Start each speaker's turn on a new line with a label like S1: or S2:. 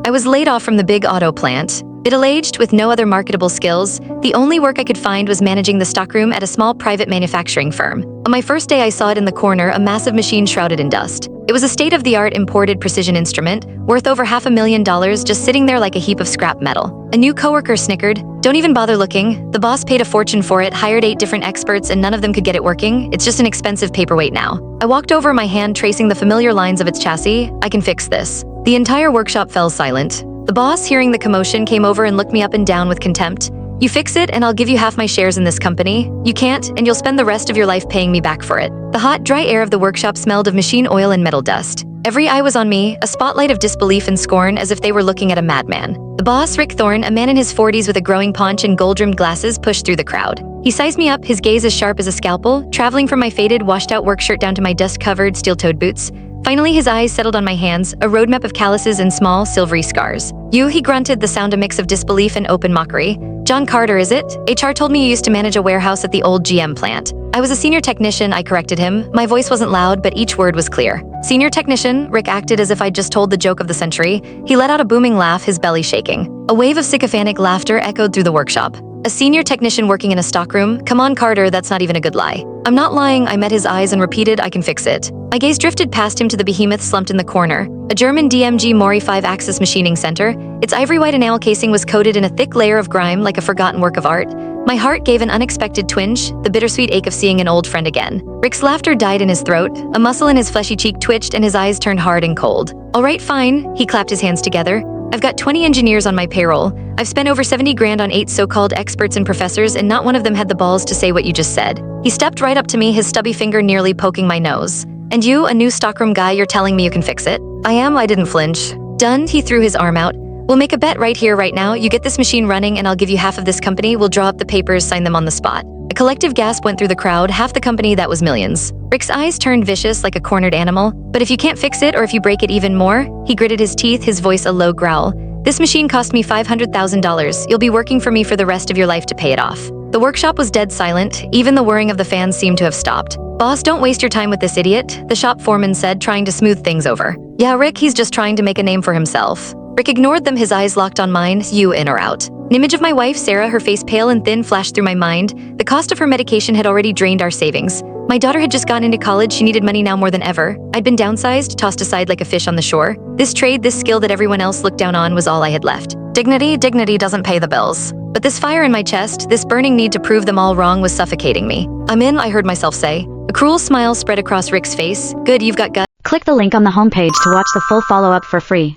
S1: I was laid off from the big auto plant. Middle-aged with no other marketable skills, the only work I could find was managing the stockroom at a small private manufacturing firm. On my first day I saw it in the corner, a massive machine shrouded in dust. It was a state-of-the-art imported precision instrument, worth over $500,000, just sitting there like a heap of scrap metal. A new coworker snickered, "Don't even bother looking. The boss paid a fortune for it, hired 8 different experts, and none of them could get it working. It's just an expensive paperweight now." I walked over, my hand tracing the familiar lines of its chassis. "I can fix this." The entire workshop fell silent. The boss, hearing the commotion, came over and looked me up and down with contempt. "You fix it and I'll give you half my shares in this company. You can't, and you'll spend the rest of your life paying me back for it." The hot, dry air of the workshop smelled of machine oil and metal dust. Every eye was on me, a spotlight of disbelief and scorn, as if they were looking at a madman. The boss, Rick Thorne, a man in his 40s with a growing paunch and gold-rimmed glasses, pushed through the crowd. He sized me up, his gaze as sharp as a scalpel, traveling from my faded, washed-out work shirt down to my dust-covered, steel-toed boots. Finally, his eyes settled on my hands, a roadmap of calluses and small, silvery scars. "You," he grunted, the sound a mix of disbelief and open mockery. "John Carter, is it? HR told me you used to manage a warehouse at the old GM plant." "I was a senior technician," I corrected him. My voice wasn't loud, but each word was clear. "Senior technician?" Rick acted as if I'd just told the joke of the century. He let out a booming laugh, his belly shaking. A wave of sycophantic laughter echoed through the workshop. "A senior technician working in a stockroom? Come on, Carter, that's not even a good lie." "I'm not lying," I met his eyes and repeated, "I can fix it." My gaze drifted past him to the behemoth slumped in the corner, a German DMG Mori 5-axis machining center. Its ivory-white enamel casing was coated in a thick layer of grime like a forgotten work of art. My heart gave an unexpected twinge, the bittersweet ache of seeing an old friend again. Rick's laughter died in his throat, a muscle in his fleshy cheek twitched and his eyes turned hard and cold. "All right, fine," he clapped his hands together. "I've got 20 engineers on my payroll. I've spent over 70 grand on 8 so-called experts and professors, and not one of them had the balls to say what you just said." He stepped right up to me, his stubby finger nearly poking my nose. "And you, a new stockroom guy, you're telling me you can fix it?" "I am," I didn't flinch. "Done," he threw his arm out. "We'll make a bet right here, right now. You get this machine running and I'll give you half of this company. We'll draw up the papers, sign them on the spot." A collective gasp went through the crowd. Half the company, that was millions. Rick's eyes turned vicious like a cornered animal. "But if you can't fix it, or if you break it even more?" He gritted his teeth, his voice a low growl. "This machine cost me $500,000. You'll be working for me for the rest of your life to pay it off." The workshop was dead silent. Even the whirring of the fans seemed to have stopped. "Boss, don't waste your time with this idiot," the shop foreman said, trying to smooth things over. "Yeah, Rick, he's just trying to make a name for himself." Rick ignored them, his eyes locked on mine. "You in or out?" An image of my wife, Sarah, her face pale and thin, flashed through my mind. The cost of her medication had already drained our savings. My daughter had just gone into college. She needed money now more than ever. I'd been downsized, tossed aside like a fish on the shore. This trade, this skill that everyone else looked down on, was all I had left. Dignity doesn't pay the bills. But this fire in my chest, this burning need to prove them all wrong, was suffocating me. "I'm in," I heard myself say. A cruel smile spread across Rick's face. "Good, you've got guts."
S2: Click the link on the homepage to watch the full follow-up for free.